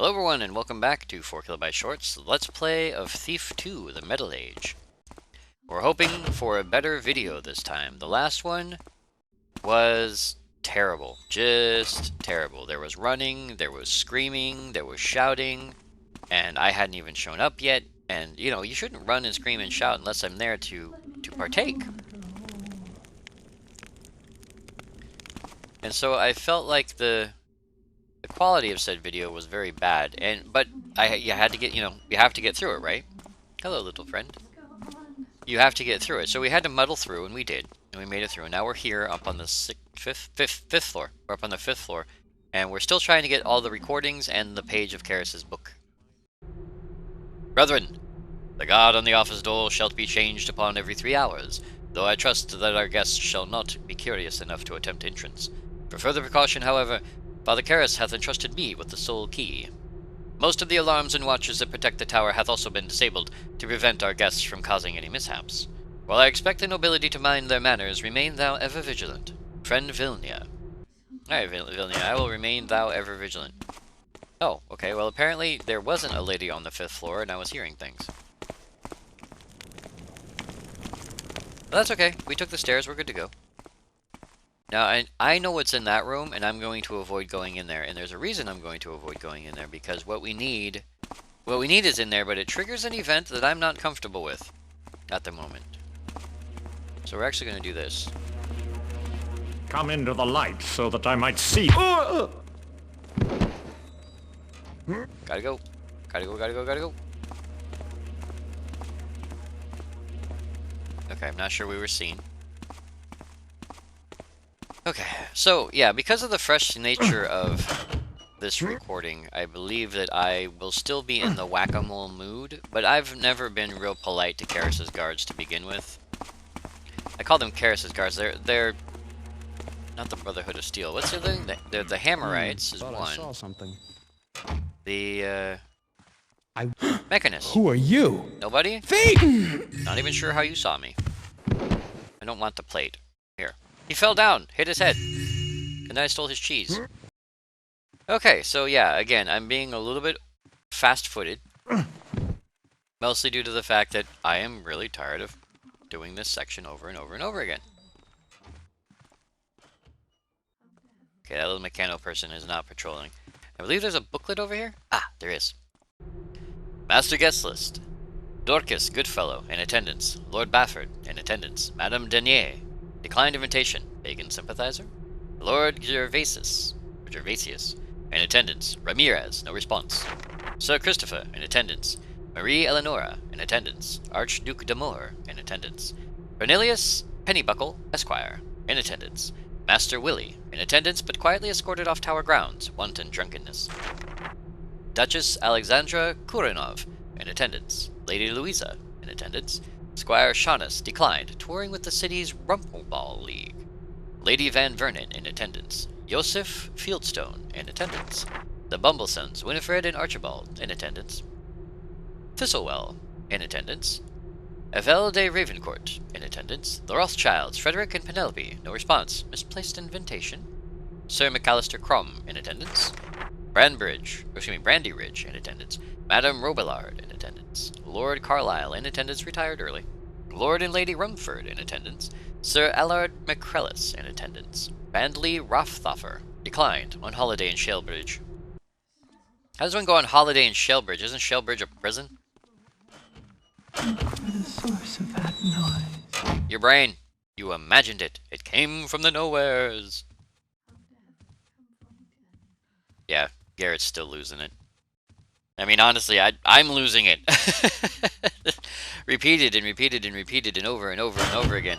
Hello everyone and welcome back to 4KB Shorts, Let's Play of Thief 2, the Metal Age. We're hoping for a better video this time. The last one was terrible. Just terrible. There was running, there was screaming, there was shouting, and I hadn't even shown up yet. And, you know, you shouldn't run and scream and shout unless I'm there to partake. And so I felt like the quality of said video was very bad, but you had to get, you have to get through it, right? Hello, little friend. You have to get through it. So we had to muddle through, and we did, and we made it through. And now we're here up on the fifth floor. We're up on the 5th floor, and we're still trying to get all the recordings and the page of Karras' book. Brethren, the guard on the office door shall be changed upon every 3 hours, though I trust that our guests shall not be curious enough to attempt entrance. For further precaution, however, Father Karras hath entrusted me with the sole key. Most of the alarms and watches that protect the tower hath also been disabled to prevent our guests from causing any mishaps. While I expect the nobility to mind their manners, remain thou ever vigilant. Friend Vilnia. Alright, Vilnia, I will remain thou ever vigilant. Oh, okay, well apparently there wasn't a lady on the 5th floor and I was hearing things. But that's okay, we took the stairs, we're good to go. Now, I know what's in that room, and I'm going to avoid going in there. And there's a reason I'm going to avoid going in there, because what we need is in there, but it triggers an event that I'm not comfortable with at the moment. So we're actually going to do this. Come into the light so that I might see. Gotta go. Gotta go, gotta go, gotta go. Okay, I'm not sure we were seen. Okay, so, yeah, because of the fresh nature of this recording, I believe that I will still be in the whack-a-mole mood, but I've never been real polite to Karras' guards to begin with. I call them Karras' guards. They're not the Brotherhood of Steel. What's the other thing? They're the Hammerites is one. I saw something. The, Mechanist. Who are you? Nobody? Thief! Not even sure how you saw me. I don't want the plate. Here. He fell down, hit his head, and then I stole his cheese. Okay, so yeah, again, I'm being a little bit fast-footed. Mostly due to the fact that I am really tired of doing this section over and over and over again. Okay, that little mechano person is not patrolling. I believe there's a booklet over here? Ah, there is. Master Guest List. Dorcas Goodfellow, in attendance. Lord Bafford, in attendance. Madame Denier. Declined invitation. Pagan sympathizer. Lord Gervasius, in attendance. Ramirez, no response. Sir Christopher, in attendance. Marie Eleonora, in attendance. Archduke d'Amour, in attendance. Cornelius Pennybuckle, Esquire, in attendance. Master Willie, in attendance, but quietly escorted off tower grounds, wanton drunkenness. Duchess Alexandra Kurinov, in attendance. Lady Louisa, in attendance. Squire Shaughness declined, touring with the city's Rumpleball League. Lady Van Vernon in attendance. Joseph Fieldstone in attendance. The Bumblesons, Winifred and Archibald in attendance. Thistlewell in attendance. Evel de Ravencourt in attendance. The Rothschilds, Frederick and Penelope, no response. Misplaced invitation. Sir McAllister Crum in attendance. Brandy Ridge in attendance. Madame Robillard in attendance. Lord Carlisle in attendance, retired early. Lord and Lady Rumford in attendance. Sir Allard McCrellis in attendance. Bandley Roththoffer declined, on holiday in Shalebridge. How does one go on holiday in Shalebridge? Isn't Shalebridge a prison? The source of that noise. Your brain. You imagined it. It came from the nowheres. Yeah, Garrett's still losing it. I mean, honestly, I'm losing it. Repeated and repeated and repeated and over and over and over again.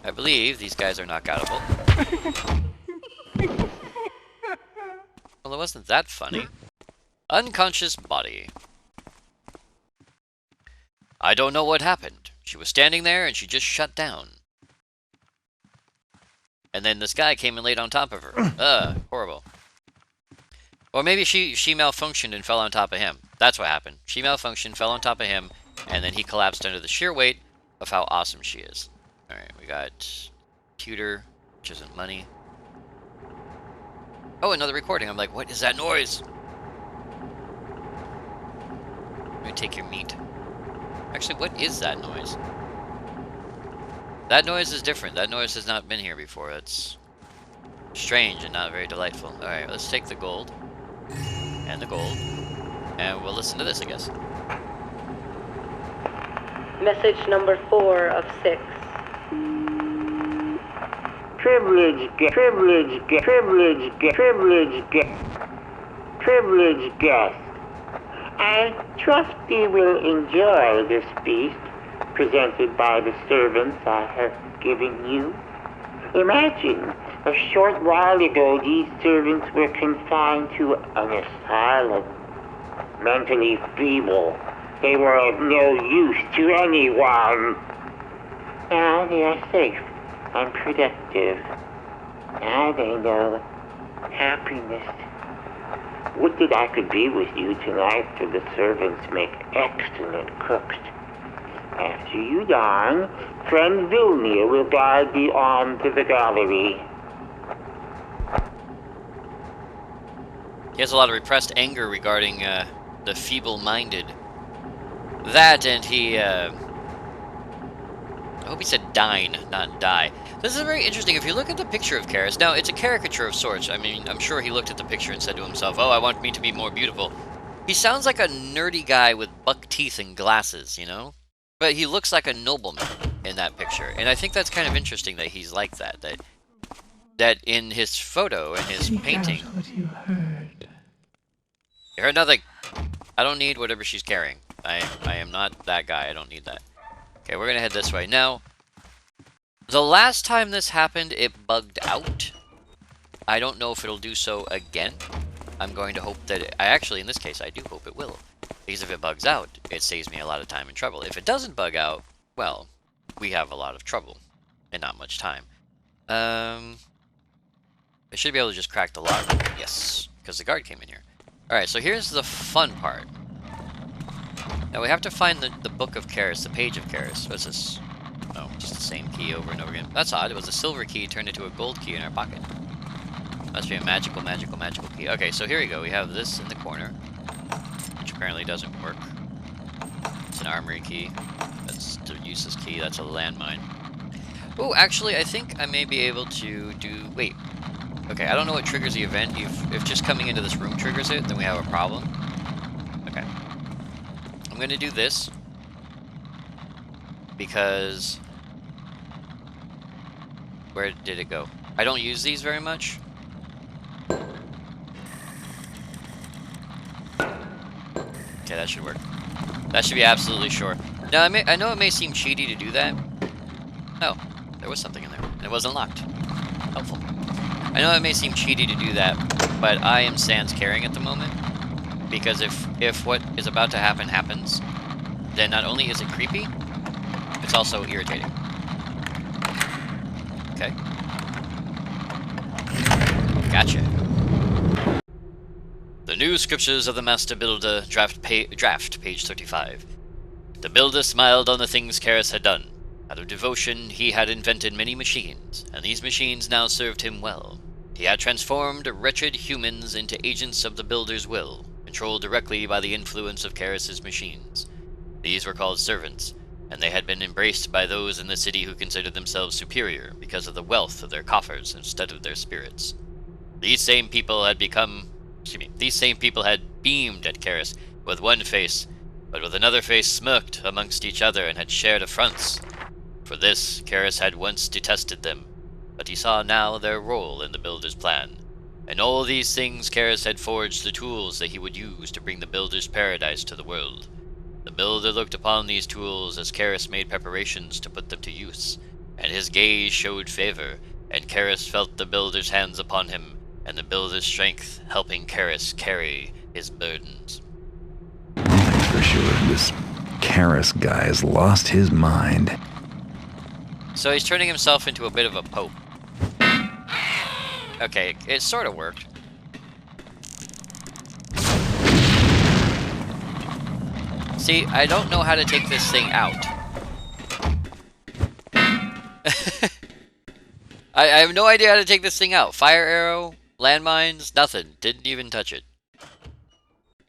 I believe these guys are knockoutable. Well, it wasn't that funny. Unconscious body. I don't know what happened. She was standing there and she just shut down. And then this guy came and laid on top of her. Horrible. Or maybe she malfunctioned and fell on top of him. That's what happened. She malfunctioned, fell on top of him, and then he collapsed under the sheer weight of how awesome she is. Alright, we got pewter, which isn't money. Oh, another recording. I'm like, what is that noise? me take your meat. Actually, what is that noise? That noise is different. That noise has not been here before. It's strange and not very delightful. Alright, let's take the gold. And the gold. And we'll listen to this, I guess. Message number 4 of 6. Privilege guest. I trust you will enjoy this feast presented by the servants I have given you. Imagine, a short while ago these servants were confined to an asylum, mentally feeble. They were of no use to anyone. Now they are safe and productive. Now they know happiness. Would that I could be with you tonight, for the servants make excellent cooks. After you dine, friend Vilnia will guide thee on to the gallery. He has a lot of repressed anger regarding the feeble-minded. That, and he, I hope he said dine, not die. This is very interesting. If you look at the picture of Karras, now it's a caricature of sorts. I mean, I'm sure he looked at the picture and said to himself, oh, I want me to be more beautiful. He sounds like a nerdy guy with buck teeth and glasses, you know? But he looks like a nobleman in that picture. And I think that's kind of interesting that he's like that. That in his photo, in his painting... Out what you heard. You heard nothing. I don't need whatever she's carrying. I am not that guy. I don't need that. Okay, we're gonna head this way. Now, the last time this happened, it bugged out. I don't know if it'll do so again. I'm going to hope that actually, in this case, I do hope it will. Because if it bugs out, it saves me a lot of time and trouble. If it doesn't bug out, well, we have a lot of trouble. And not much time. I should be able to just crack the lock. Yes, because the guard came in here. Alright, so here's the fun part. Now we have to find the book of Karras, the page of Karras. What's this? Oh, just the same key over and over again. That's odd. It was a silver key turned into a gold key in our pocket. Must be a magical key. Okay, so here we go. We have this in the corner, which apparently doesn't work. It's an armory key. That's the useless key. That's a landmine. Oh, actually, I think I may be able to do... Wait. Okay, I don't know what triggers the event. If just coming into this room triggers it, then we have a problem. Okay. I'm going to do this. Because... Where did it go? I don't use these very much. Okay, that should work. That should be absolutely sure. Now, I know it may seem cheaty to do that. Oh, there was something in there, and it wasn't locked. Helpful. I know it may seem cheaty to do that, but I am sans caring at the moment. Because if what is about to happen happens, then not only is it creepy, it's also irritating. Okay. Gotcha. The New Scriptures of the Master Builder, draft page 35. The builder smiled on the things Karras had done. Out of devotion, he had invented many machines, and these machines now served him well. He had transformed wretched humans into agents of the builder's will, controlled directly by the influence of Karras's machines. These were called servants, and they had been embraced by those in the city who considered themselves superior because of the wealth of their coffers instead of their spirits. These same people had beamed at Karras with one face, but with another face smirked amongst each other and had shared affronts. For this, Karras had once detested them, but he saw now their role in the builder's plan. In all these things, Karras had forged the tools that he would use to bring the builder's paradise to the world. The builder looked upon these tools as Karras made preparations to put them to use, and his gaze showed favor, and Karras felt the builder's hands upon him, and the builder's strength helping Karras carry his burdens. One thing's for sure, this Karras guy has lost his mind. So he's turning himself into a bit of a pope. Okay, it sort of worked. See, I don't know how to take this thing out. I have no idea how to take this thing out. Fire arrow, landmines, nothing. Didn't even touch it.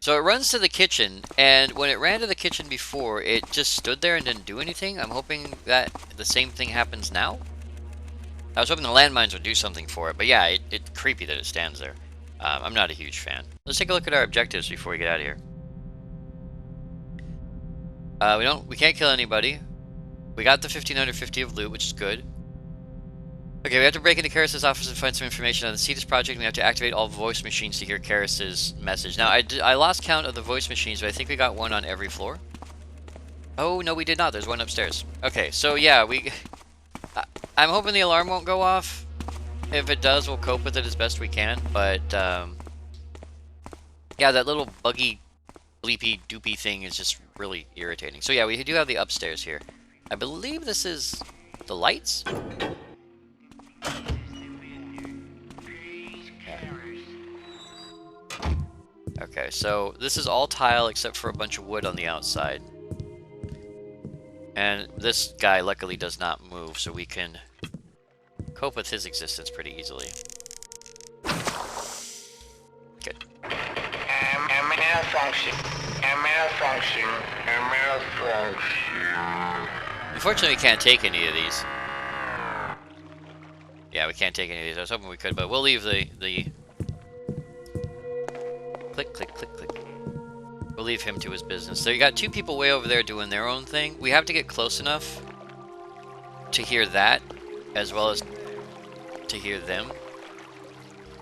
So it runs to the kitchen, and when it ran to the kitchen before, it just stood there and didn't do anything. I'm hoping that the same thing happens now. I was hoping the landmines would do something for it, but yeah, it's creepy that it stands there. I'm not a huge fan. Let's take a look at our objectives before we get out of here. We can't kill anybody. We got the 1550 of loot, which is good. Okay, we have to break into Karras' office and find some information on the Cetus project. We have to activate all voice machines to hear Karras' message. Now, I lost count of the voice machines, but I think we got one on every floor. Oh, no, we did not. There's one upstairs. Okay, so yeah, I'm hoping the alarm won't go off. If it does, we'll cope with it as best we can. But, yeah, that little buggy, bleepy, doopy thing is just really irritating. So yeah, we do have the upstairs here. I believe this is the lights? Okay, so this is all tile except for a bunch of wood on the outside. And this guy luckily does not move, so we can cope with his existence pretty easily. Good. Unfortunately, we can't take any of these. Yeah, we can't take any of these. I was hoping we could, but we'll leave the click, click, click, click. We'll leave him to his business. So you got two people way over there doing their own thing. We have to get close enough to hear that, as well as to hear them.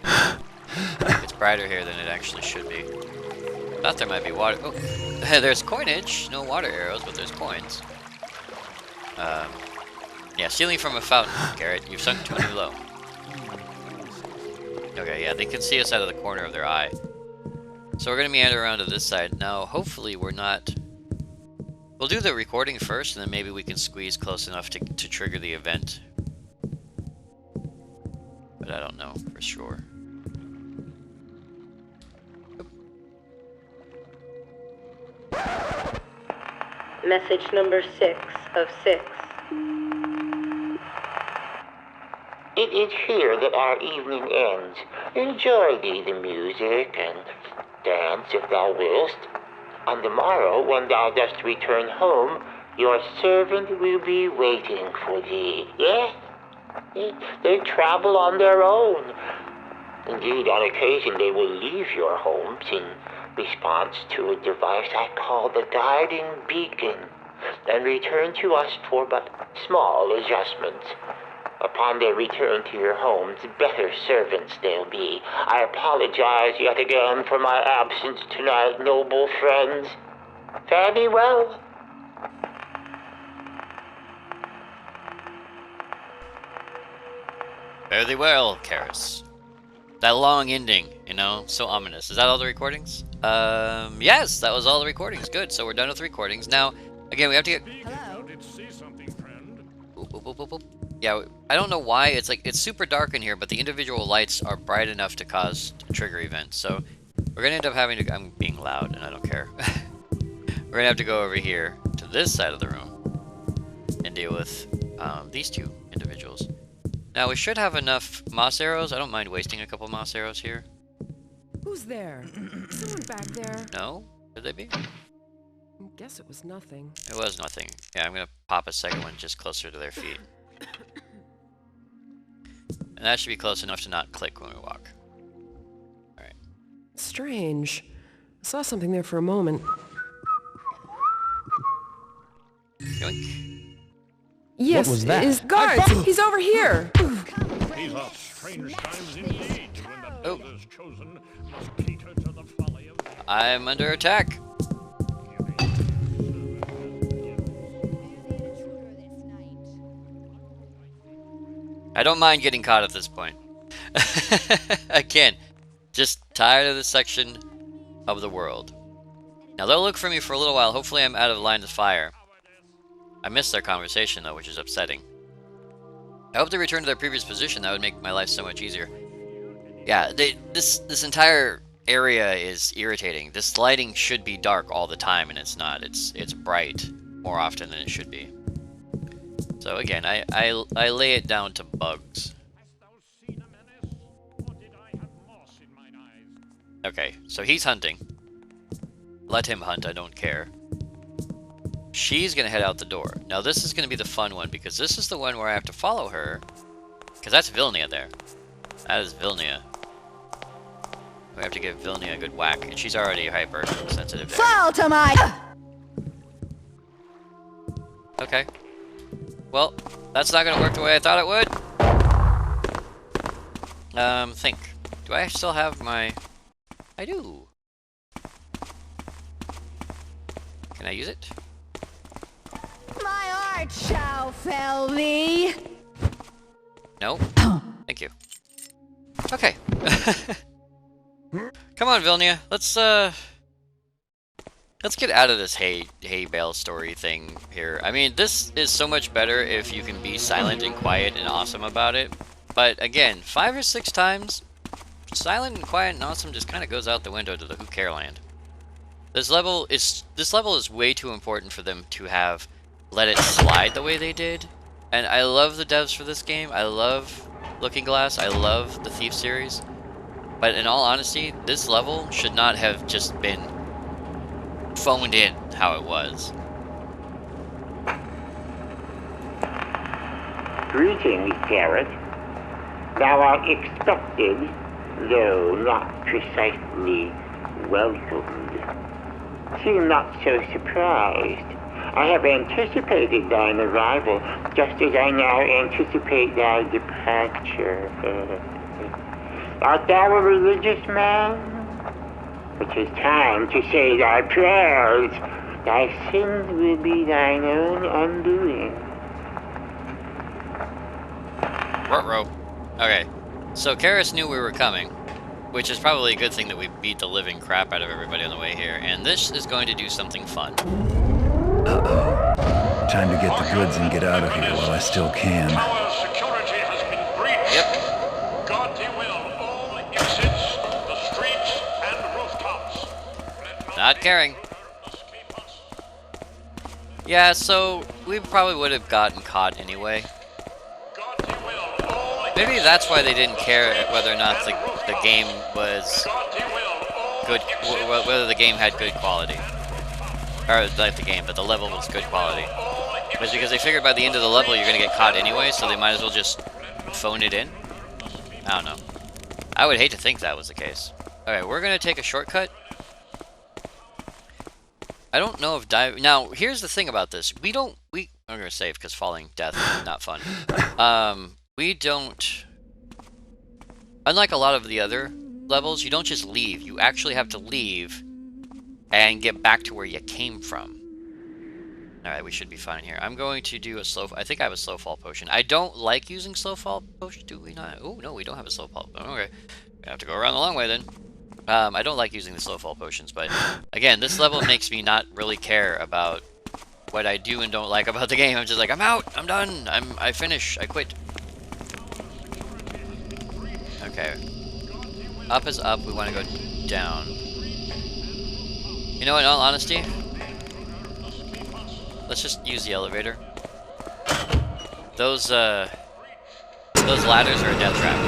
It's brighter here than it actually should be. Thought there might be water. Oh, there's coinage. No water arrows, but there's coins. Yeah, stealing from a fountain, Garrett. You've sunk to a new low. Okay, yeah, they can see us out of the corner of their eye. So we're gonna meander around to this side. Now, hopefully we're not... We'll do the recording first, and then maybe we can squeeze close enough to trigger the event. But I don't know for sure. Message number 6 of 6. It is here that our evening ends. Enjoy the music and dance if thou willst. On the morrow, when thou dost return home, your servant will be waiting for thee. Yes, they travel on their own. Indeed, on occasion they will leave your homes in response to a device I call the guiding beacon, and return to us for but small adjustments. Upon their return to your homes, better servants they'll be. I apologize yet again for my absence tonight, noble friends. Fare thee well. Fare thee well, Karras. That long ending, you know, so ominous. Is that all the recordings? Yes, that was all the recordings. Good, so we're done with the recordings. Now, again, we have to get... Hello? Did see something, friend? Boop, boop, boop, boop, boop. Yeah, I don't know why. It's super dark in here, but the individual lights are bright enough to cause trigger events. So we're gonna end up having to... I'm being loud, and I don't care. We're gonna have to go over here to this side of the room and deal with these two individuals. Now, we should have enough moss arrows. I don't mind wasting a couple moss arrows here. Who's there? Someone back there? No? Could they be? Guess it was nothing. It was nothing. Yeah, I'm gonna pop a second one just closer to their feet. And that should be close enough to not click when we walk. Alright. Strange. I saw something there for a moment. Yoink. Yes, was that? his guards! He's over here! These are strange times indeed, when the Oh. builders chosen must cater to the folly of... I'm under attack. I don't mind getting caught at this point. Again, just tired of this section of the world. Now they'll look for me for a little while. Hopefully I'm out of line of fire. I missed their conversation though, which is upsetting. I hope they return to their previous position. That would make my life so much easier. Yeah, this entire area is irritating. This lighting should be dark all the time, and it's not. It's bright more often than it should be. So again, I lay it down to bugs. Okay, so he's hunting. Let him hunt, I don't care. She's gonna head out the door. Now this is gonna be the fun one, because this is the one where I have to follow her. Because that's Vilnia there. That is Vilnia. We have to give Vilnia a good whack, and she's already hyper-sensitive there. Fall to my... Okay. Well, that's not gonna work the way I thought it would. Think. Do I still have my... I do. Can I use it? My art shall fell thee. No? Thank you. Okay. Come on, Vilnia. Let's get out of this hay bale story thing here. I mean, this is so much better if you can be silent and quiet and awesome about it. But again, 5 or 6 times, silent and quiet and awesome just kind of goes out the window to the who care land. This level is way too important for them to have let it slide the way they did. And I love the devs for this game. I love Looking Glass. I love the Thief series. But in all honesty, this level should not have just been phoned in how it was. Greetings, Garrett. Thou art expected, though not precisely welcomed. Seem not so surprised. I have anticipated thine arrival, just as I now anticipate thy departure. Art thou a religious man? It is time to say thy prayers. Thy sins will be thine own undoing. Ruh-roh. Okay, so Karras knew we were coming, which is probably a good thing that we beat the living crap out of everybody on the way here, and this is going to do something fun. Uh-oh. Time to get the goods and get out of here while I still can. Tower security has been breached. Yep. God they will, all exits, the streets and rooftops. Not caring. Yeah, so we probably would have gotten caught anyway. Maybe that's why they didn't care whether or not the game was good, whether the game had good quality. Or not the game, but the level was good quality. It was because they figured by the end of the level you're going to get caught anyway, so they might as well just phone it in. I don't know. I would hate to think that was the case. Okay, we're going to take a shortcut. I don't know if dive... Now, here's the thing about this. I'm going to save because falling death is not fun. We don't... Unlike a lot of the other levels, you don't just leave. You actually have to leave and get back to where you came from. Alright, we should be fine here. I'm going to do a slow... I think I have a slow fall potion. I don't like using slow fall potion. Do we not? Oh, no, we don't have a slow fall. Okay. We have to go around the long way then. I don't like using the slow fall potions, but again, this level makes me not really care about what I do and don't like about the game. I'm just like, I'm out, I'm done, I finish, I quit. Okay. Up is up, we want to go down. You know what, in all honesty, let's just use the elevator. Those ladders are a death trap.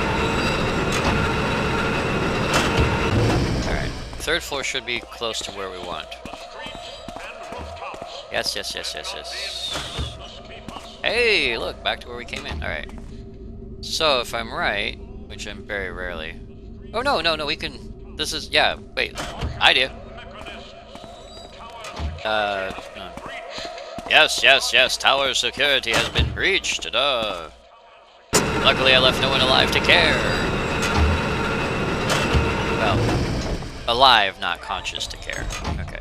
Third floor should be close to where we want. Yes, yes, yes, yes, yes. Hey, look, back to where we came in. Alright. So, if I'm right, which I'm very rarely... Oh, no, no, no, we can... This is... Yeah, wait. Idea. No. Yes, yes, yes, tower security has been breached. Luckily, I left no one alive to care. Well... Alive, not conscious to care. Okay.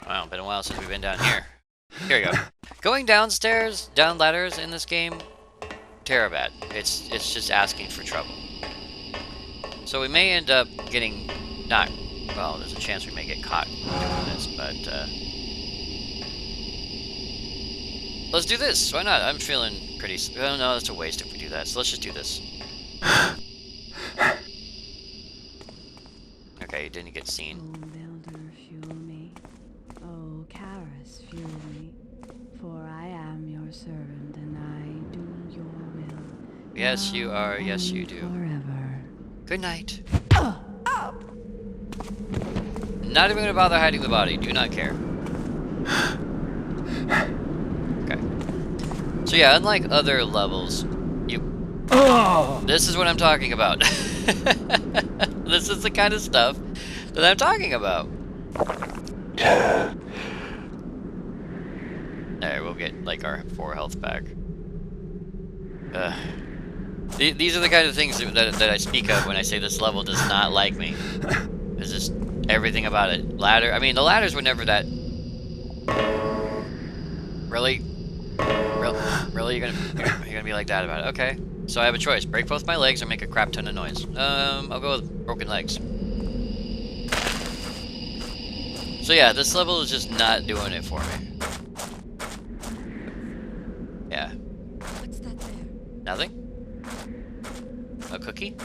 Wow, been a while since we've been down here. Here we go. Going downstairs, down ladders in this game, terrible. It's just asking for trouble. So we may end up getting not... Well, there's a chance we may get caught doing this, but... Let's do this! Why not? I'm feeling pretty... Oh no, that's a waste if we do that, so let's just do this. Okay, you didn't get seen. Oh, builder, fuel me. Oh, Karras, fuel me. For I am your servant, and I do your will. Yes, you are. Yes, you do. Forever. Good night. Not even gonna bother hiding the body. Do not care. Okay. So yeah, unlike other levels, this is what I'm talking about. This is the kind of stuff that I'm talking about. Alright, we'll get like our 4 health back. These are the kind of things that I speak of when I say this level does not like me. It's just everything about it. Ladder. I mean, the ladders were never that. Really? Really? You're gonna be like that about it? Okay. So I have a choice: break both my legs or make a crap ton of noise. I'll go with broken legs. So yeah, this level is just not doing it for me. Yeah. What's that there? Nothing? A cookie?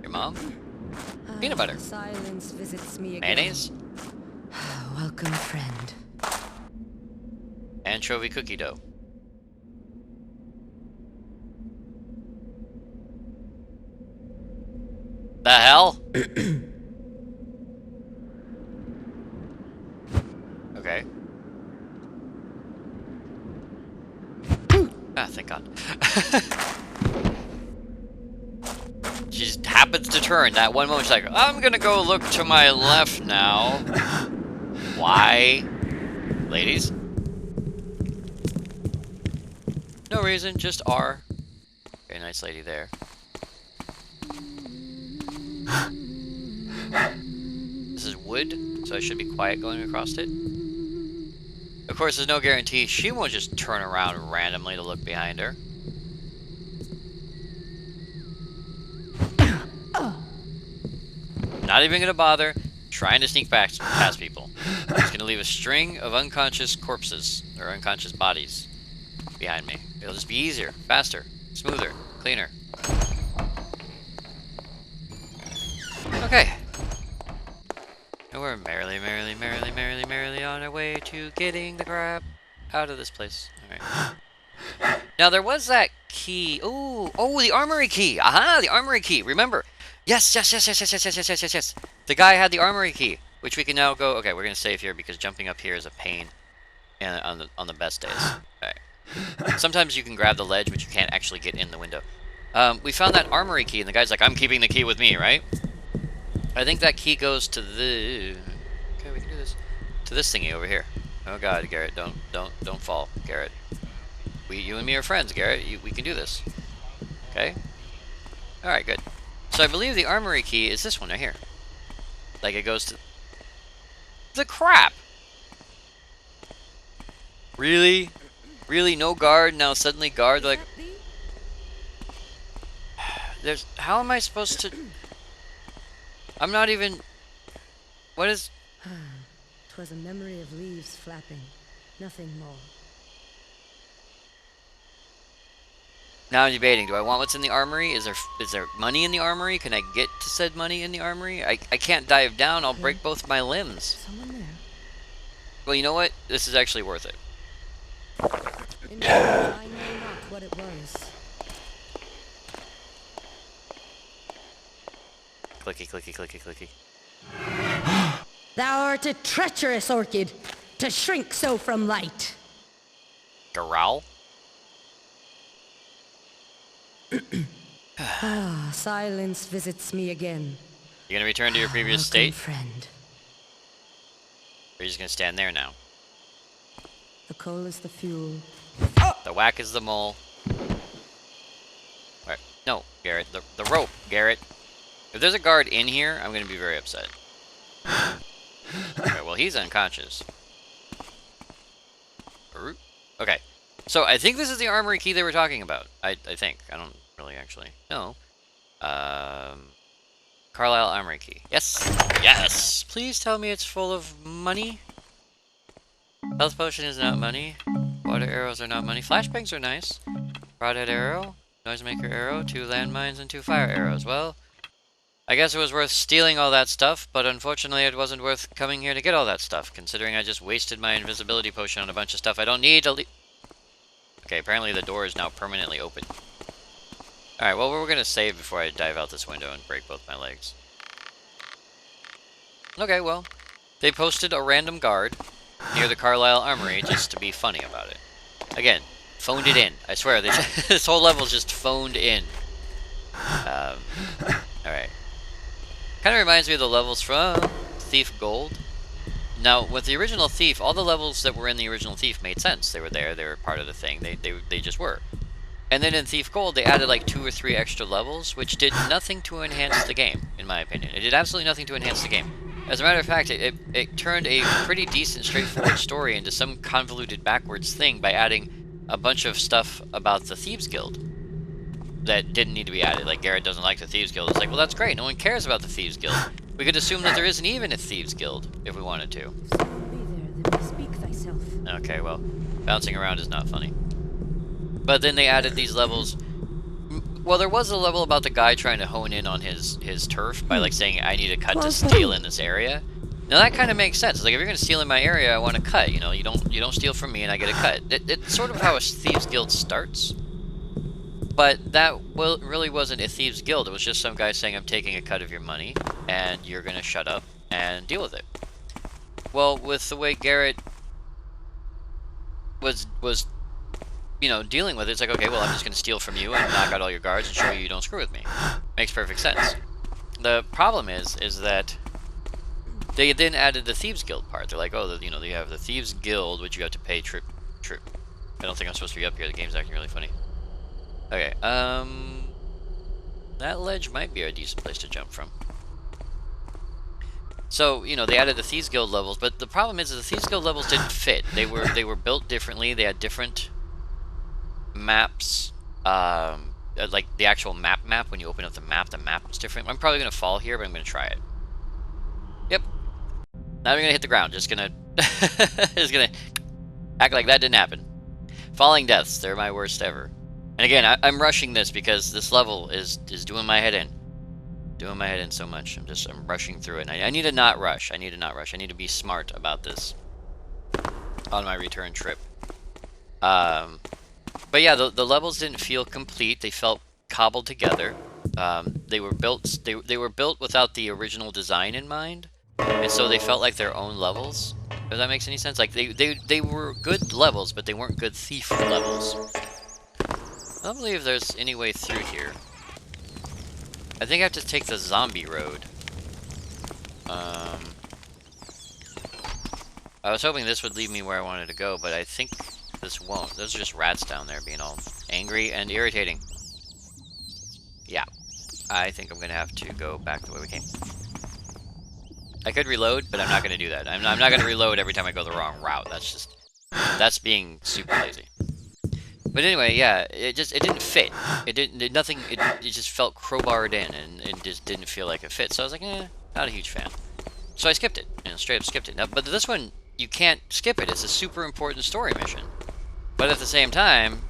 Your mom? Peanut butter? Silence visits me again. Mayonnaise? Welcome, friend. Anchovy cookie dough. The hell? Okay. Ah, thank God. She just happens to turn that one moment. She's like, I'm gonna go look to my left now. Why? Ladies? No reason, just R. Very nice lady there. This is wood, so I should be quiet going across it. Of course, there's no guarantee she won't just turn around randomly to look behind her. Not even gonna bother trying to sneak past people. Just gonna leave a string of unconscious corpses, or unconscious bodies, behind me. It'll just be easier, faster, smoother, cleaner. Okay. And we're merrily on our way to getting the crap out of this place. Alright. Now there was that key. Oh, the armory key. Aha, the armory key. Remember. Yes. The guy had the armory key, which we can now go. Okay, we're gonna save here because jumping up here is a pain, and on the best days. Alright. Sometimes you can grab the ledge, but you can't actually get in the window. We found that armory key, and the guy's like, "I'm keeping the key with me," right? I think that key goes to the. Okay, we can do this. To this thingy over here. Oh God, Garrett, don't fall, Garrett. You and me are friends, Garrett. We can do this. Okay. All right, good. So I believe the armory key is this one right here. Like it goes to. The crap. Really, no guard now. Suddenly guard like. There's. How am I supposed to? I'm not even. What is? 'Twas a memory of leaves flapping, nothing more. Now I'm debating. Do I want what's in the armory? Is there money in the armory? Can I get to said money in the armory? I can't dive down. I'll break both my limbs. Someone there. Well, you know what? This is actually worth it. Indeed, I know not what it was. Clicky. Thou art a treacherous orchid, to shrink so from light. Growl? Silence visits me again. You gonna return to your previous Welcome, state? friend. Or you're just gonna stand there now? The coal is the fuel. The whack is the mole. Alright. No, Garrett. The rope, Garrett. If there's a guard in here, I'm gonna be very upset. Okay, well, he's unconscious. Okay. So, I think this is the armory key they were talking about. I think. I don't really actually know. Carlisle armory key. Yes! Yes! Please tell me it's full of money. Health potion is not money. Water arrows are not money. Flashbangs are nice. Broadhead arrow. Noisemaker arrow. 2 landmines and 2 fire arrows. Well, I guess it was worth stealing all that stuff, but unfortunately it wasn't worth coming here to get all that stuff, considering I just wasted my invisibility potion on a bunch of stuff I don't need to Okay, apparently the door is now permanently open. Alright, well, we're gonna save before I dive out this window and break both my legs. Okay, well, They posted a random guard near the Carlisle Armory just to be funny about it. Again, phoned it in. I swear, this whole level's just phoned in. Alright. Kind of reminds me of the levels from Thief Gold. Now, with the original Thief, all the levels that were in the original Thief made sense. They were there, they were part of the thing, they just were. And then in Thief Gold, they added like 2 or 3 extra levels, which did nothing to enhance the game, in my opinion. It did absolutely nothing to enhance the game. As a matter of fact, it turned a pretty decent, straightforward story into some convoluted backwards thing by adding a bunch of stuff about the Thieves Guild that didn't need to be added. Like, Garrett doesn't like the Thieves Guild. It's like, well, that's great. No one cares about the Thieves Guild. We could assume that there isn't even a Thieves Guild if we wanted to. Be there, then speak thyself. Okay, well, bouncing around is not funny. But then they added these levels. Well, there was a level about the guy trying to hone in on his turf by like saying, I need a cut to steal in this area. Now that kind of makes sense. It's like, if you're going to steal in my area, I want a cut. You know, you don't steal from me and I get a cut. It's sort of how a Thieves Guild starts. But that really wasn't a Thieves Guild. It was just some guy saying, I'm taking a cut of your money, and you're going to shut up and deal with it. Well, with the way Garrett was you know, dealing with it, it's like, okay, well, I'm just going to steal from you and knock out all your guards and show you don't screw with me. Makes perfect sense. The problem is that they then added the Thieves Guild part. They're like, oh, you know, you have the Thieves Guild, which you have to pay trip. I don't think I'm supposed to be up here. The game's acting really funny. Okay, that ledge might be a decent place to jump from. So, you know, they added the Thieves Guild levels, but the problem is that the Thieves Guild levels didn't fit. They were built differently. They had different maps. Like the actual map, when you open up the map was different. I'm probably going to fall here, but I'm going to try it. Yep. Not even going to hit the ground. Just going to act like that didn't happen. Falling deaths. They're my worst ever. And again, I'm rushing this because this level is doing my head in. Doing my head in so much. I'm rushing through it. And I need to not rush. I need to be smart about this on my return trip. But yeah, the levels didn't feel complete. They felt cobbled together. They were built. They were built without the original design in mind, and so they felt like their own levels. If that makes any sense. Like they were good levels, but they weren't good thief levels. I don't believe there's any way through here. I think I have to take the zombie road. I was hoping this would lead me where I wanted to go, but I think this won't. Those are just rats down there being all angry and irritating. Yeah. I think I'm going to have to go back the way we came. I could reload, but I'm not going to do that. I'm not going to reload every time I go the wrong route. That's being super lazy. But anyway, yeah, it didn't fit. It just felt crowbarred in, and it just didn't feel like it fit. So I was like, not a huge fan. So I skipped it, straight up skipped it. Now, but this one, you can't skip it. It's a super important story mission. But at the same time,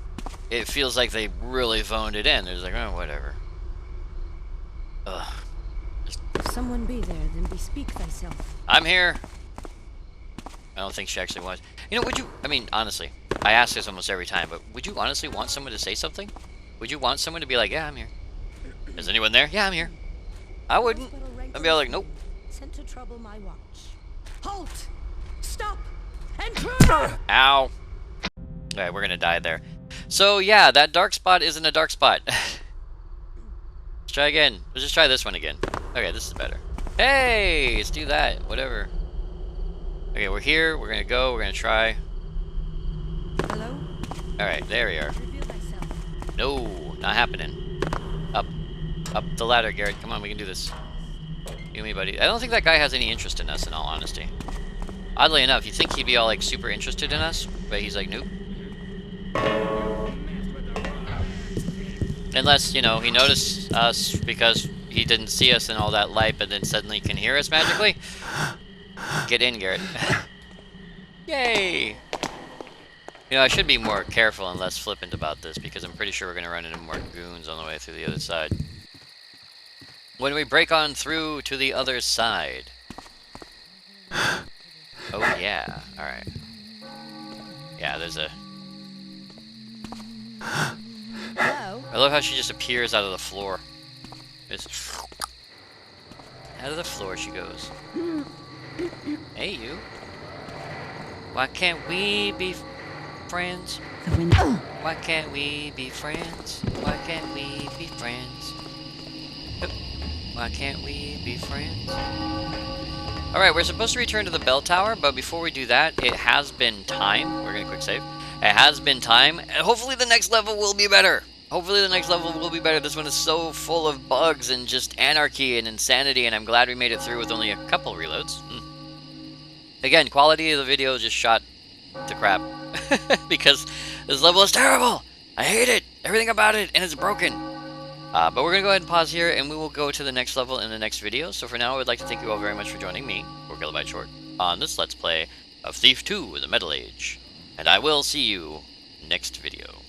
it feels like they really phoned it in. They're just like, oh, whatever. Ugh. If someone be there, then bespeak thyself. I'm here. I don't think she actually was. You know, would you, I mean, honestly, I ask this almost every time, but would you honestly want someone to say something? Would you want someone to be like, yeah, I'm here? Is anyone there? Yeah, I'm here. I wouldn't. I'd be all like, nope. Sent to trouble my watch. Halt! Stop! Enter! Ow. Alright, we're gonna die there. So, yeah, that dark spot isn't a dark spot. Let's try again. Let's just try this one again. Okay, this is better. Hey! Let's do that. Whatever. Okay, we're here. We're gonna go. We're gonna try. Hello? Alright, there we are. Reveal thyself. No, not happening. Up the ladder, Garrett. Come on, we can do this. You and me, buddy. I don't think that guy has any interest in us, in all honesty. Oddly enough, you'd think he'd be all, like, super interested in us, but he's like, nope. Unless, you know, he noticed us because he didn't see us in all that light, but then suddenly can hear us magically. Get in, Garrett. Yay! You know, I should be more careful and less flippant about this, because I'm pretty sure we're going to run into more goons on the way through the other side. When we break on through to the other side. Oh, yeah. Alright. Yeah, there's a... Hello? I love how she just appears out of the floor. Just... out of the floor she goes. Hey, you. Why can't we be friends? The window. Why can't we be friends? Why can't we be friends? Why can't we be friends? Alright, we're supposed to return to the bell tower, but before we do that, it has been time. We're gonna quick save. It has been time, and hopefully the next level will be better. Hopefully the next level will be better. This one is so full of bugs and just anarchy and insanity, and I'm glad we made it through with only a couple reloads. Again, quality of the video just shot to crap. Because this level is terrible! I hate it! Everything about it, and it's broken! But we're going to go ahead and pause here, and we will go to the next level in the next video. So for now, I would like to thank you all very much for joining me, 4KB Short, on this Let's Play of Thief 2 The Metal Age. And I will see you next video.